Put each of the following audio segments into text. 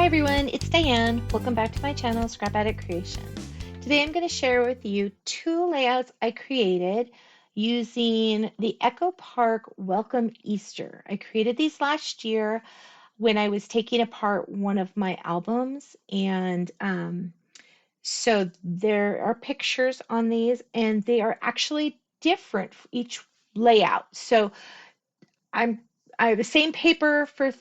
Hi everyone, it's Diane. Welcome back to my channel, ScrapAttic Creations. Today I'm going to share with you two layouts I created using the Echo Park Welcome Easter. I created these last year when I was taking apart one of my albums, and so there are pictures on these, and they are actually different for each layout. So I have the same paper for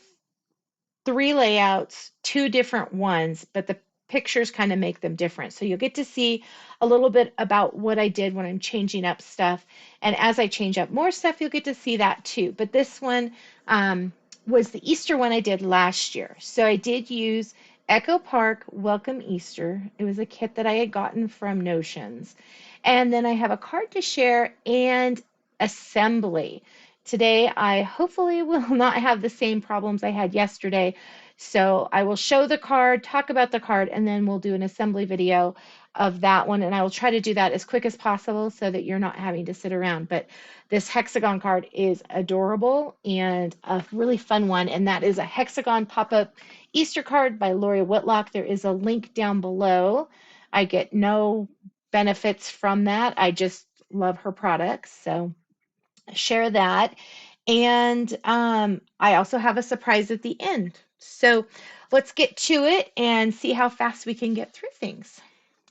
three layouts, two different ones, but the pictures kind of make them different. So you'll get to see a little bit about what I did when I'm changing up stuff. And as I change up more stuff, you'll get to see that too. But this one was the Easter one I did last year. So I did use Echo Park Welcome Easter. It was a kit that I had gotten from Notions. And then I have a card to share and assembly. Today, I hopefully will not have the same problems I had yesterday. So I will show the card, talk about the card, and then we'll do an assembly video of that one. And I will try to do that as quick as possible so that you're not having to sit around. But this Hexagon card is adorable and a really fun one. And that is a Hexagon pop-up Easter card by Whitlock. There is a link down below. I get no benefits from that. I just love her products. So share that. And I also have a surprise at the end. So let's get to it and see how fast we can get through things.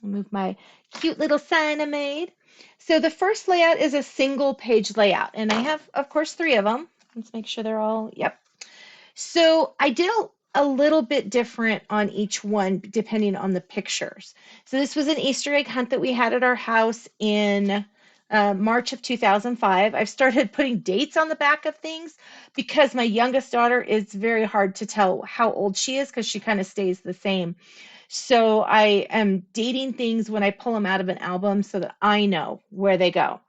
I'll move my cute little sign I made. So the first layout is a single page layout, and I have, of course, three of them. Let's make sure they're all, yep. So I did a little bit different on each one depending on the pictures. So this was an Easter egg hunt that we had at our house in March of 2005. I've started putting dates on the back of things because my youngest daughter is very hard to tell how old she is because she kind of stays the same. So I am dating things when I pull them out of an album so that I know where they go.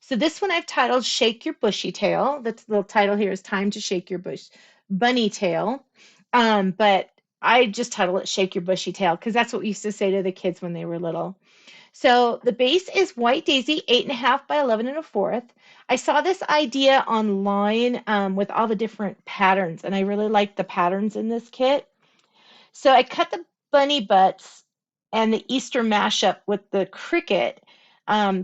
So this one I've titled Shake Your Bushy Tail. The title here is Time to Shake Your Bunny Tail. But I just title it Shake Your Bushy Tail because that's what we used to say to the kids when they were little. So the base is white daisy, 8.5 by 11 1/4. I saw this idea online with all the different patterns, and I really liked the patterns in this kit. So I cut the bunny butts and the Easter mashup with the Cricut,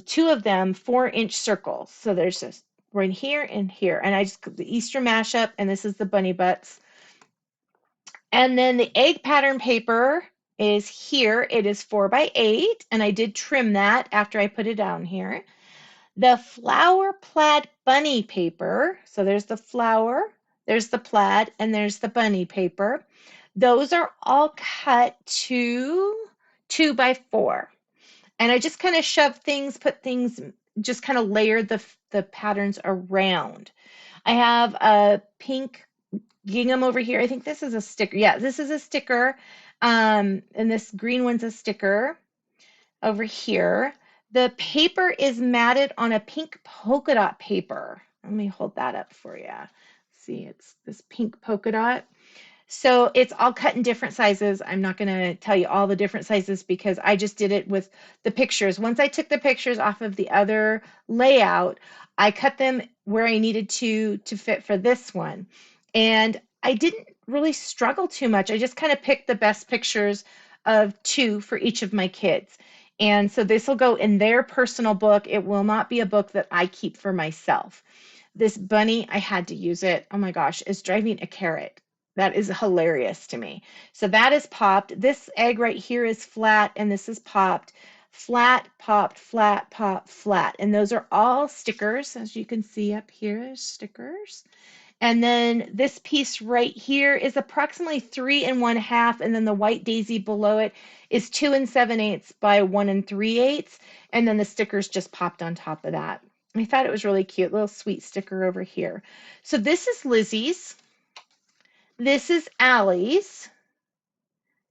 two of them 4-inch circles. So there's this right here and here, and I just the Easter mashup, and this is the bunny butts. And then the egg pattern paper is here. It is 4 by 8, and I did trim that after I put it down here. The flower plaid bunny paper, so there's the flower, there's the plaid, and there's the bunny paper. Those are all cut to 2 by 4. And I just kind of shoved things, put things, just kind of layered the patterns around. I have a pink gingham over here. I think this is a sticker. Yeah, this is a sticker. And this green one's a sticker over here. The paper is matted on a pink polka dot paper. Let me hold that up for you. See, it's this pink polka dot. So it's all cut in different sizes. I'm not going to tell you all the different sizes because I just did it with the pictures. Once I took the pictures off of the other layout, I cut them where I needed to fit for this one. And I didn't really struggle too much. I just kind of picked the best pictures of 2 for each of my kids. And so this will go in their personal book. It will not be a book that I keep for myself. This bunny, I had to use it. Oh my gosh, it's driving a carrot. That is hilarious to me. So that is popped. This egg right here is flat, and this is popped. Flat, popped, flat, pop, flat. And those are all stickers, as you can see up here, stickers. And then this piece right here is approximately 3 1/2, and then the white daisy below it is 2 7/8 by 1 3/8, and then the stickers just popped on top of that. I thought it was really cute, little sweet sticker over here. So this is Lizzie's. This is Allie's.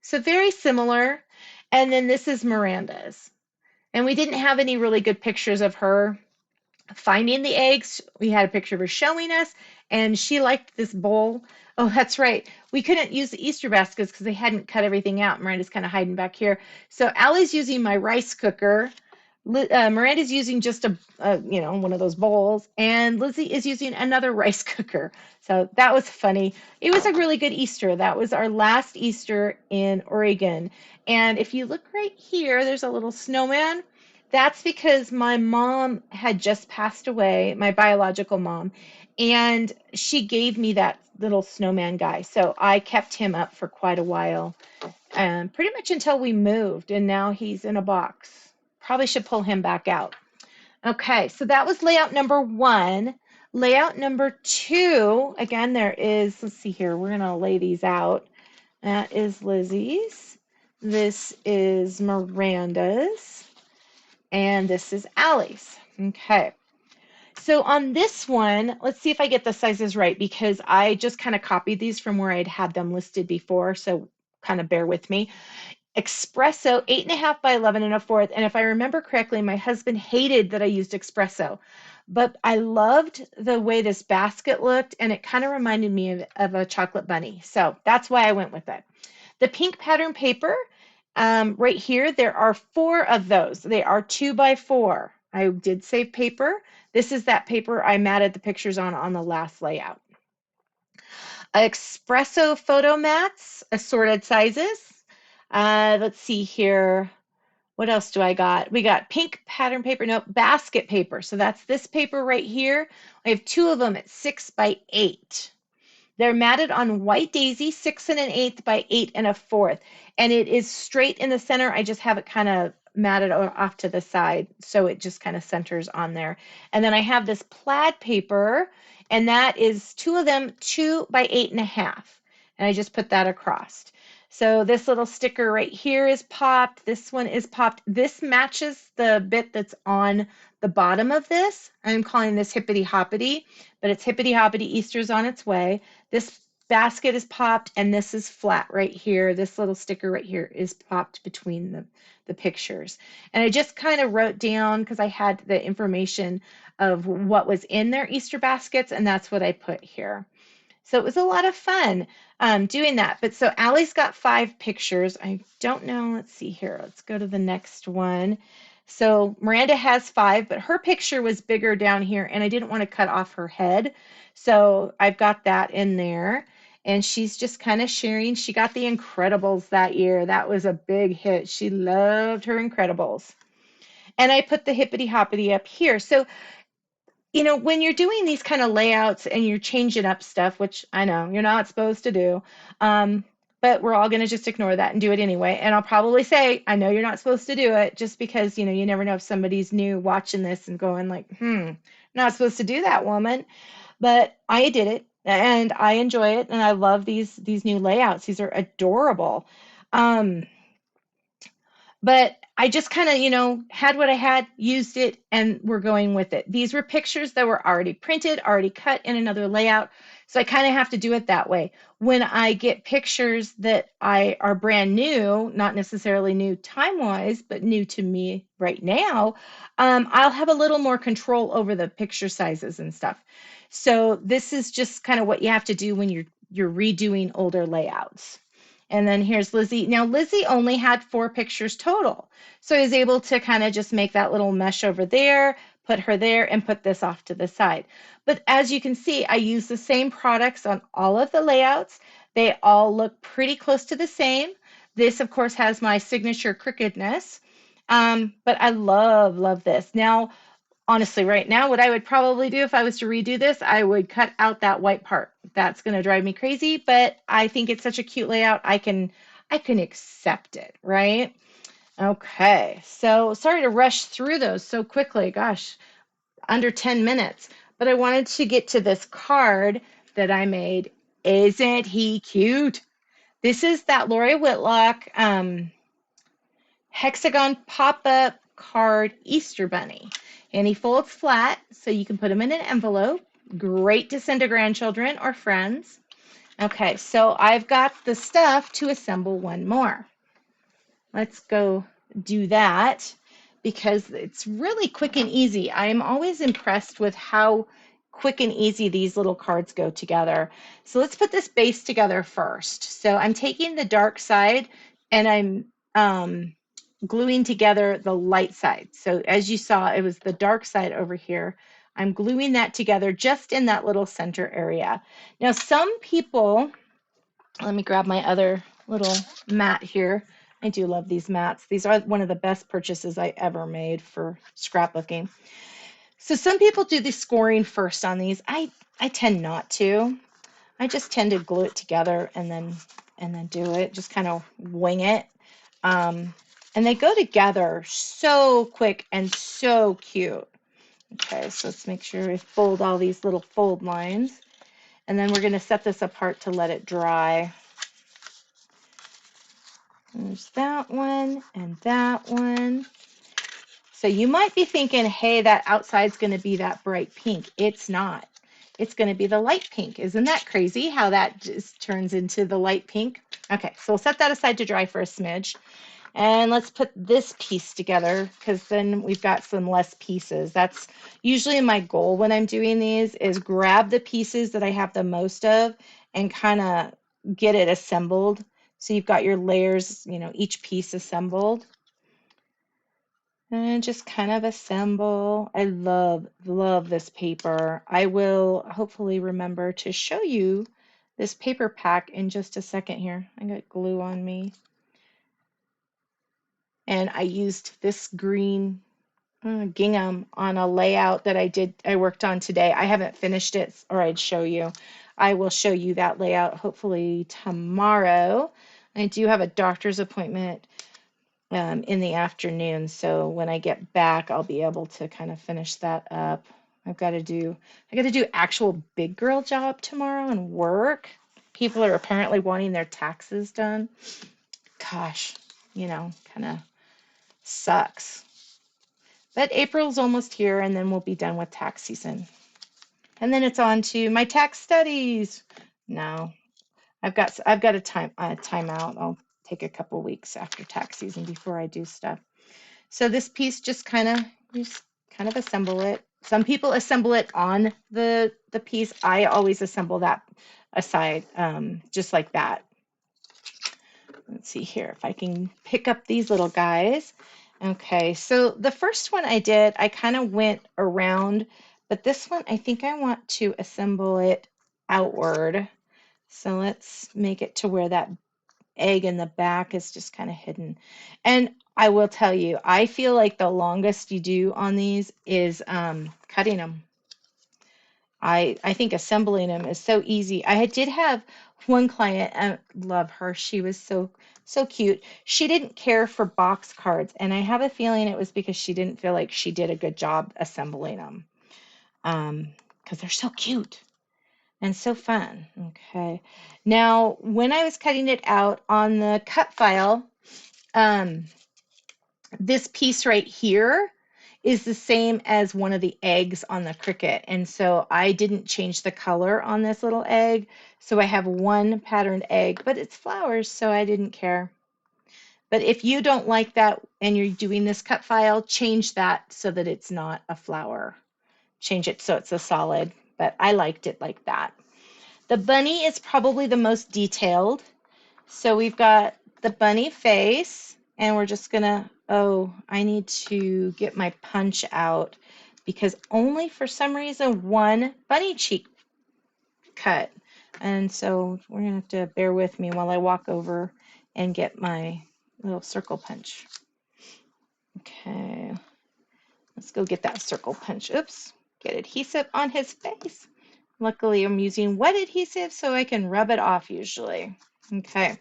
So very similar. And then this is Miranda's. And we didn't have any really good pictures of her finding the eggs. We had a picture of her showing us, and she liked this bowl. Oh, that's right. We couldn't use the Easter baskets because they hadn't cut everything out. Miranda's kind of hiding back here. So Allie's using my rice cooker. Miranda's using just one of those bowls, and Lizzie is using another rice cooker. So that was funny. It was a really good Easter. That was our last Easter in Oregon. And if you look right here, there's a little snowman. That's because my mom had just passed away, my biological mom, and she gave me that little snowman guy. So I kept him up for quite a while, pretty much until we moved, and now he's in a box. Probably should pull him back out. Okay, so that was layout number one. Layout number two, again, there is, let's see here, we're gonna lay these out. That is Lizzie's. This is Miranda's. And this is Allie's. Okay. So on this one, let's see if I get the sizes right because I just kind of copied these from where I'd had them listed before. So kind of bear with me. Espresso, 8.5 by 11 1/4. And if I remember correctly, my husband hated that I used espresso, but I loved the way this basket looked and it kind of reminded me of a chocolate bunny. So that's why I went with it. The pink pattern paper, right here, there are 4 of those. They are 2 by 4. I did save paper. This is that paper I matted the pictures on the last layout. Espresso photo mats, assorted sizes. Let's see here. What else do I got? We got pink pattern paper, no, basket paper. So that's this paper right here. I have 2 of them at 6 by 8. They're matted on white daisy, 6 1/8 by 8 1/4. And it is straight in the center. I just have it kind of matted off to the side. So it just kind of centers on there. And then I have this plaid paper, and that is 2 of them, 2 by 8.5. And I just put that across. So this little sticker right here is popped. This one is popped. This matches the bit that's on the bottom of this. I'm calling this Hippity Hoppity, but it's Hippity Hoppity, Easter's on its way. This basket is popped and this is flat right here. This little sticker right here is popped between the pictures. And I just kind of wrote down because I had the information of what was in their Easter baskets, and that's what I put here. So it was a lot of fun doing that. But so Allie's got 5 pictures. I don't know. Let's see here. Let's go to the next one. So Miranda has 5, but her picture was bigger down here, and I didn't want to cut off her head. So I've got that in there. And she's just kind of sharing. She got the Incredibles that year. That was a big hit. She loved her Incredibles. And I put the Hippity Hoppity up here. So when you're doing these kind of layouts and you're changing up stuff, which I know you're not supposed to do, but we're all going to just ignore that and do it anyway. And I'll probably say, I know you're not supposed to do it just because, you never know if somebody's new watching this and going like, not supposed to do that, woman. But I did it and I enjoy it. And I love these new layouts. These are adorable. But I just kind of, had what I had, used it, and we're going with it. These were pictures that were already printed, already cut in another layout. So I kind of have to do it that way. When I get pictures that are brand new, not necessarily new time-wise, but new to me right now, I'll have a little more control over the picture sizes and stuff. So this is just kind of what you have to do when you're redoing older layouts. And then here's Lizzie. Now, Lizzie only had 4 pictures total. So I was able to kind of just make that little mesh over there, put her there, and put this off to the side. But as you can see, I use the same products on all of the layouts. They all look pretty close to the same. This, of course, has my signature crookedness. But I love this. Now, honestly, right now, what I would probably do if I was to redo this, I would cut out that white part. That's going to drive me crazy, but I think it's such a cute layout. I can accept it, right? Okay. So sorry to rush through those so quickly. Gosh, under 10 minutes. But I wanted to get to this card that I made. Isn't he cute? This is that Lori Whitlock Hexagon pop-up card Easter bunny. And he folds flat so you can put him in an envelope. Great to send to grandchildren or friends. Okay, so I've got the stuff to assemble one more. Let's go do that because it's really quick and easy. I'm always impressed with how quick and easy these little cards go together. So let's put this base together first. So I'm taking the dark side and I'm gluing together the light side. So as you saw, it was the dark side over here. I'm gluing that together just in that little center area. Now, some people, let me grab my other little mat here. I do love these mats. These are one of the best purchases I ever made for scrapbooking. So some people do the scoring first on these. I tend not to. I just tend to glue it together and then do it, just kind of wing it. And they go together so quick and so cute. Okay, so let's make sure we fold all these little fold lines. And then we're going to set this apart to let it dry. There's that one and that one. So you might be thinking, hey, that outside's going to be that bright pink. It's not. It's going to be the light pink. Isn't that crazy how that just turns into the light pink? Okay, so we'll set that aside to dry for a smidge. And let's put this piece together because then we've got some less pieces. That's usually my goal when I'm doing these is grab the pieces that I have the most of and kind of get it assembled. So you've got your layers, each piece assembled. And just kind of assemble. I love this paper. I will hopefully remember to show you this paper pack in just a second here. I got glue on me. And I used this green gingham on a layout that I worked on today. I haven't finished it, or I'd show you. I will show you that layout hopefully tomorrow. I do have a doctor's appointment in the afternoon, so when I get back, I'll be able to kind of finish that up. I got to do actual big girl job tomorrow and work. People are apparently wanting their taxes done. Gosh, kind of sucks. But April's almost here, and then we'll be done with tax season. And then it's on to my tax studies. No, I've got a timeout. I'll take a couple weeks after tax season before I do stuff. So this piece just kind of assemble it. Some people assemble it on the piece. I always assemble that aside, just like that. Let's see here if I can pick up these little guys. Okay, so the first one I did, I kind of went around, but this one I think I want to assemble it outward. So let's make it to where that egg in the back is just kind of hidden. And I will tell you, I feel like the longest you do on these is cutting them. I think assembling them is so easy. I did have one client, I love her. She was so cute. She didn't care for box cards, and I have a feeling it was because she didn't feel like she did a good job assembling them. Because they're so cute and so fun. Okay. Now, when I was cutting it out on the cut file, this piece right here is the same as one of the eggs on the Cricut. And so I didn't change the color on this little egg. So I have one patterned egg, but it's flowers, so I didn't care. But if you don't like that and you're doing this cut file, change that so that it's not a flower. Change it so it's a solid, but I liked it like that. The bunny is probably the most detailed. So we've got the bunny face, and we're just gonna, oh, I need to get my punch out because only for some reason one bunny cheek cut. And so we're gonna have to bear with me while I walk over and get my little circle punch. Okay, let's go get that circle punch. Oops, get adhesive on his face. Luckily, I'm using wet adhesive so I can rub it off usually. Okay, let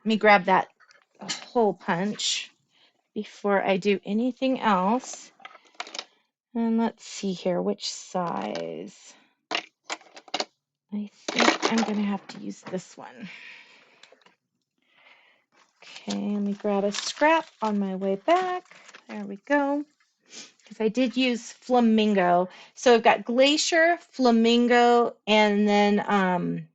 me grab that hole punch before I do anything else. And let's see here, which size? I think I'm going to have to use this one. Okay, let me grab a scrap on my way back. There we go. Because I did use flamingo. So I've got Glacier, flamingo, and then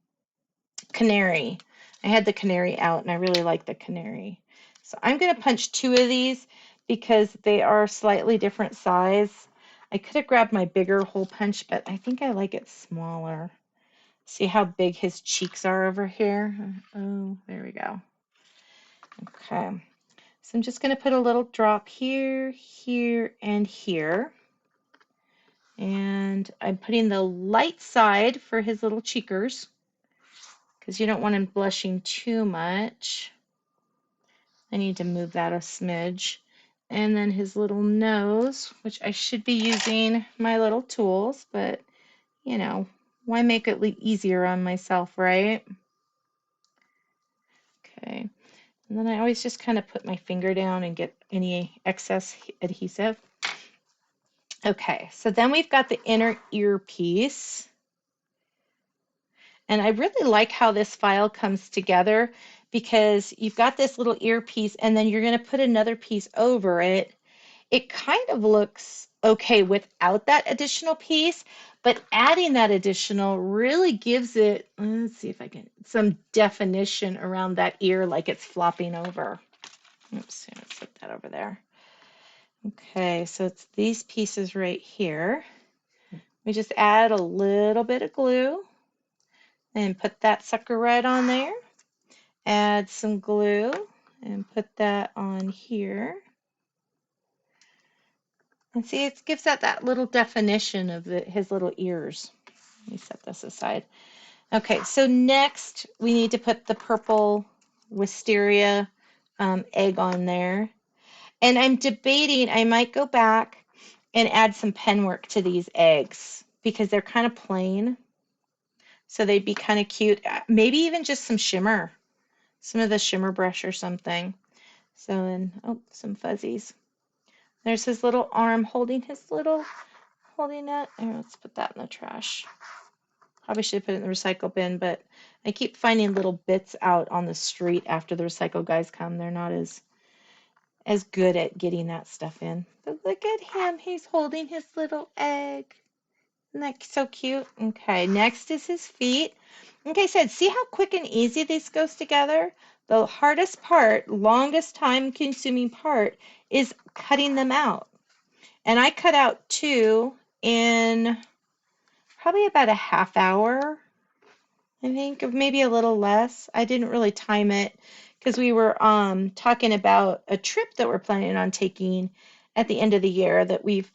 canary. I had the canary out, and I really like the canary. So I'm going to punch two of these because they are slightly different size. I could have grabbed my bigger hole punch, but I think I like it smaller. See how big his cheeks are over here? Oh, there we go. Okay. So I'm just going to put a little drop here, here, and here. And I'm putting the light side for his little cheekers because you don't want him blushing too much. I need to move that a smidge. And then his little nose, which I should be using my little tools, but you know, why make it easier on myself, right? Okay. And then I always just kind of put my finger down and get any excess adhesive. Okay, so then we've got the inner ear piece. And I really like how this file comes together because you've got this little earpiece and then you're going to put another piece over it. It kind of looks okay without that additional piece, but adding that additional really gives it, let's see if I can, some definition around that ear like it's flopping over. Oops, let's put that over there. Okay, so it's these pieces right here. We just add a little bit of glue and put that sucker right on there. Add some glue and put that on here. And see, it gives that little definition of his little ears. Let me set this aside. Okay, so next we need to put the purple wisteria egg on there. And I'm debating, I might go back and add some pen work to these eggs because they're kind of plain. So they'd be kind of cute. Maybe even just some shimmer, some of the shimmer brush or something. So then, oh, some fuzzies. There's his little arm holding that. Here, let's put that in the trash. Probably should put it in the recycle bin, but I keep finding little bits out on the street after the recycle guys come. They're not as good at getting that stuff in. But look at him. He's holding his little egg. Isn't that so cute? Okay, next is his feet. Like I said, see how quick and easy this goes together? The hardest part, longest time consuming part, is cutting them out. And I cut out 2 in probably about a half hour, I think, or maybe a little less. I didn't really time it because we were talking about a trip that we're planning on taking at the end of the year that we've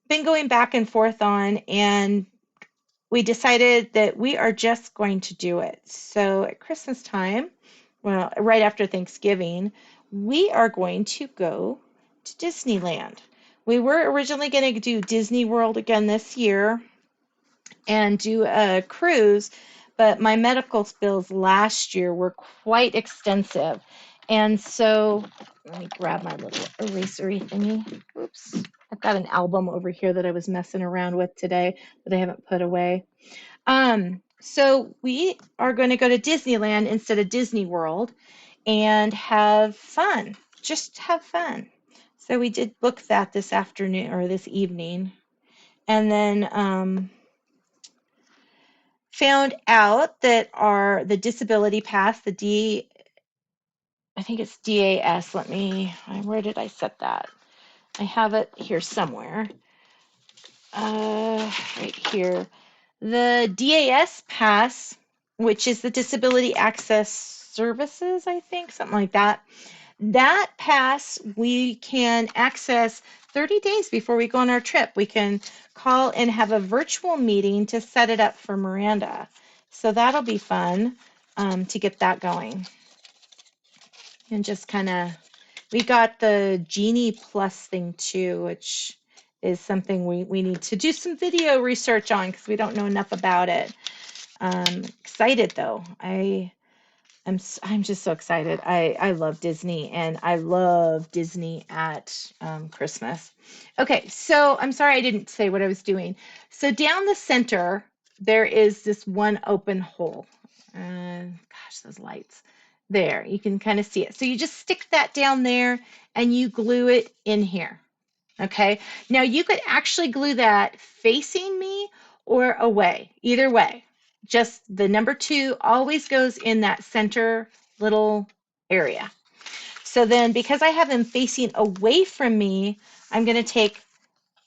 been going back and forth on, and we decided that we are just going to do it. So at Christmas time, well, right after Thanksgiving, we are going to go to Disneyland. We were originally going to do Disney World again this year and do a cruise, but my medical bills last year were quite extensive. And so let me grab my little erasery thingy. Oops. I've got an album over here that I was messing around with today that I haven't put away. So we are going to go to Disneyland instead of Disney World and have fun. Just have fun. So we did book that this afternoon or this evening. And then found out that the disability pass, I think it's DAS. Where did I set that? I have it here somewhere. Right here. The DAS pass, which is the Disability Access Services, I think, something like that. That pass we can access 30 days before we go on our trip. We can call and have a virtual meeting to set it up for Miranda. So that'll be fun to get that going. And just kind of, we got the Genie Plus thing too, which is something we need to do some video research on because we don't know enough about it. Excited though. I'm just so excited. I love Disney and I love Disney at Christmas. Okay, so I'm sorry I didn't say what I was doing. So down the center, there is this one open hole. Gosh, those lights. There, you can kind of see it. So you just stick that down there and you glue it in here. Okay, now you could actually glue that facing me or away, either way. Just the number 2 always goes in that center little area. So then because I have them facing away from me, I'm going to take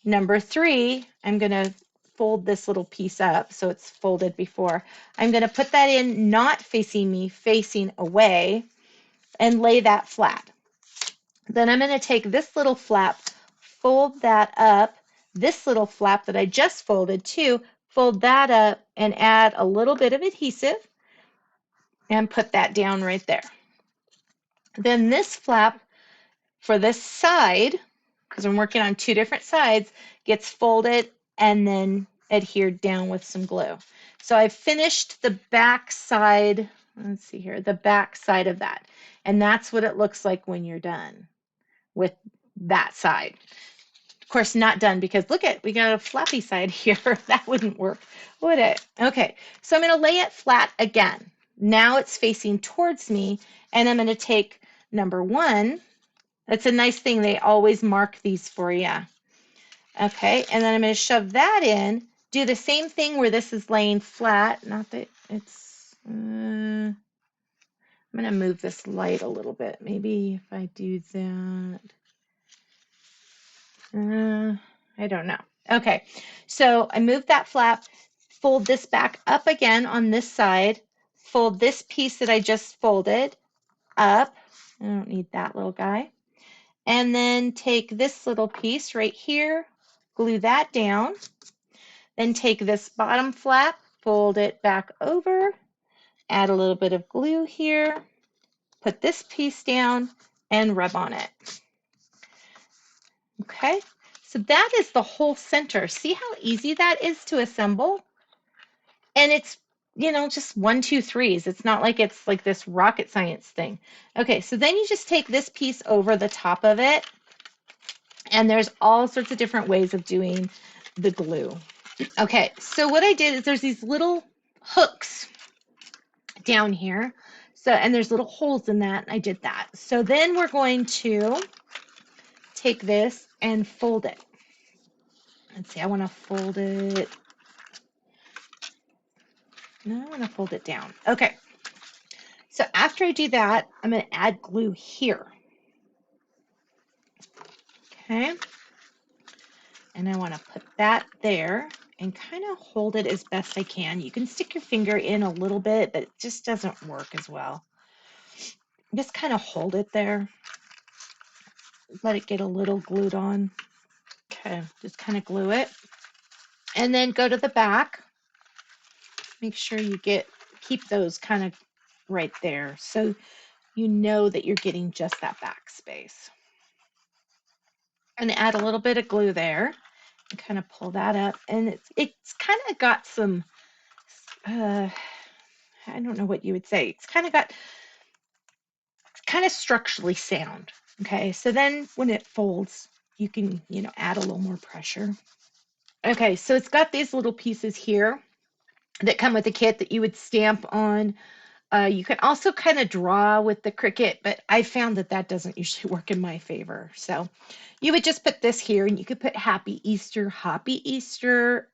number 3, I'm going to fold this little piece up so it's folded before. I'm going to put that in not facing me, facing away, and lay that flat. Then I'm going to take this little flap, fold that up, this little flap that I just folded too, fold that up and add a little bit of adhesive and put that down right there. Then this flap for this side, because I'm working on two different sides, gets folded and then adhered down with some glue. So I've finished the back side, let's see here, the back side of that. And that's what it looks like when you're done with that side. Of course, not done because look at, we got a flappy side here. That wouldn't work, would it? Okay, so I'm going to lay it flat again. Now it's facing towards me, and I'm going to take number one. That's a nice thing. They always mark these for you. Okay, and then I'm going to shove that in. Do the same thing where this is laying flat. Not that it's, I'm going to move this light a little bit. Maybe if I do that. I don't know. Okay, so I move that flap, fold this back up again on this side, fold this piece that I just folded up. I don't need that little guy. And then take this little piece right here, glue that down. Then take this bottom flap, fold it back over, add a little bit of glue here, put this piece down, and rub on it. Okay, so that is the whole center. See how easy that is to assemble? And it's, you know, just 1, 2, 3s. It's not like it's like this rocket science thing. Okay, so then you just take this piece over the top of it, and there's all sorts of different ways of doing the glue. Okay, so what I did is there's these little hooks down here. So, and there's little holes in that. I did that. So then we're going to take this and fold it. Let's see, I want to fold it. No, I want to fold it down. Okay. So after I do that, I'm going to add glue here. Okay. And I want to put that there and kind of hold it as best I can. You can stick your finger in a little bit, but it just doesn't work as well. Just kind of hold it there. Let it get a little glued on. Okay, just kind of glue it. And then go to the back. Make sure you keep those kind of right there so you know that you're getting just that back space. And add a little bit of glue there and kind of pull that up. And it's kind of got some, I don't know what you would say. It's kind of structurally sound. Okay, so then when it folds, you can, you know, add a little more pressure. Okay, so it's got these little pieces here that come with the kit that you would stamp on. You can also kind of draw with the Cricut, but I found that that doesn't usually work in my favor. So you would just put this here, and you could put Happy Easter, Hoppy Easter,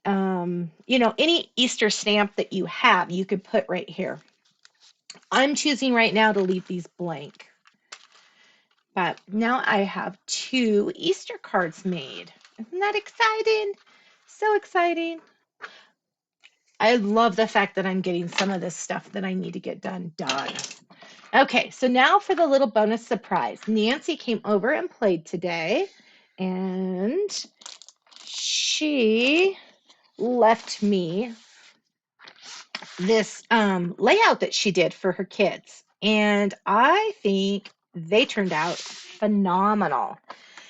you know, any Easter stamp that you have, you could put right here. I'm choosing right now to leave these blank. But now I have 2 Easter cards made. Isn't that exciting? So exciting. I love the fact that I'm getting some of this stuff that I need to get done. Okay, so now for the little bonus surprise. Nancy came over and played today, and she left me this layout that she did for her kids, and I think they turned out phenomenal.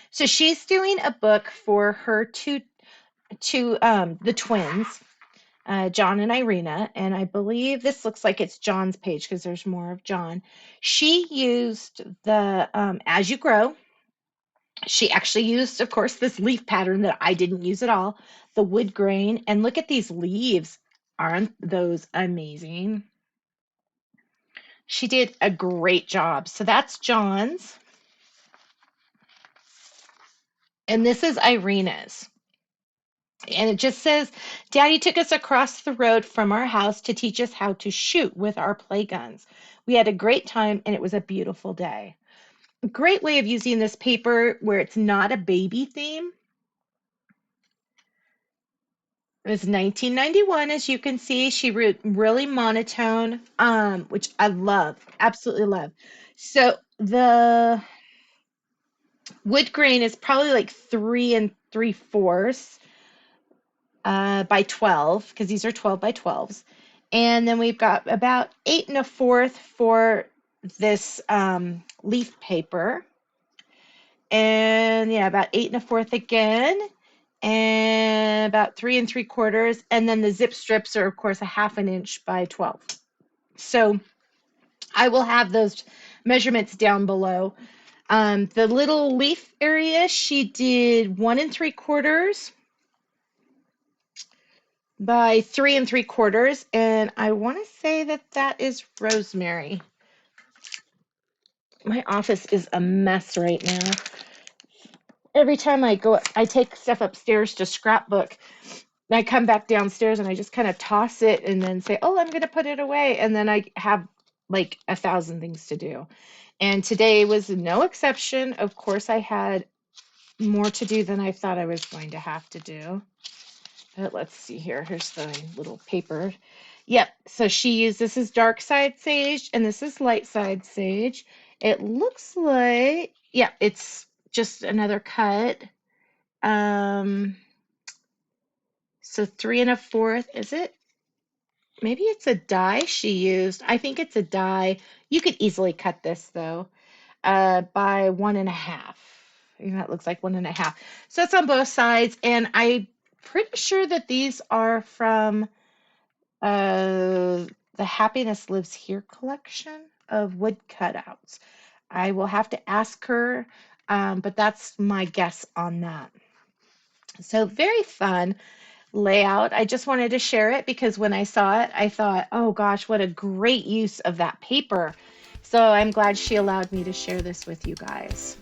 So she's doing a book for her the twins, John and Irina, and I believe this looks like it's John's page because there's more of John. She used the As You Grow. She actually used, of course, this leaf pattern that I didn't use at all, the wood grain, and look at these leaves. Aren't those amazing? She did a great job. So that's John's. And this is Irina's. And it just says, Daddy took us across the road from our house to teach us how to shoot with our play guns. We had a great time and it was a beautiful day. A great way of using this paper where it's not a baby theme. It was 1991, as you can see. She wrote really monotone, which I love, absolutely love. So Wood grain is probably like 3 3/4 by 12, because these are 12 by 12s. And then we've got about 8 1/4 for this leaf paper. And yeah, about 8 1/4 again, and about 3 3/4. And then the zip strips are, of course, a 1/2 inch by 12. So I will have those measurements down below. The little leaf area, she did 1 3/4 by 3 3/4, and I want to say that that is rosemary. My office is a mess right now. Every time I take stuff upstairs to scrapbook. I come back downstairs and I just kind of toss it and then say, oh, I'm going to put it away. And then I have like 1,000 things to do. And today was no exception. Of course, I had more to do than I thought I was going to have to do. But let's see here. Here's the little paper. Yep. So this is dark side sage and this is light side sage. It looks like, yeah, it's just another cut. So 3 1/4, is it? Maybe it's a die she used. I think it's a die. You could easily cut this though, by 1 1/2. And that looks like 1 1/2. So it's on both sides, and I'm pretty sure that these are from the Happiness Lives Here collection of wood cutouts. I will have to ask her, but that's my guess on that. So very fun layout. I just wanted to share it because when I saw it, I thought, oh gosh, what a great use of that paper. So I'm glad she allowed me to share this with you guys.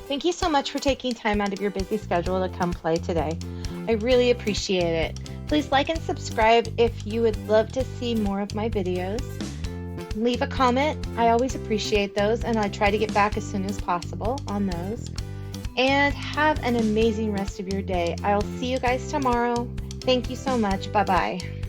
Thank you so much for taking time out of your busy schedule to come play today. I really appreciate it. Please like and subscribe if you would love to see more of my videos. Leave a comment. I always appreciate those, and I try to get back as soon as possible on those. And have an amazing rest of your day. I'll see you guys tomorrow. Thank you so much. Bye-bye.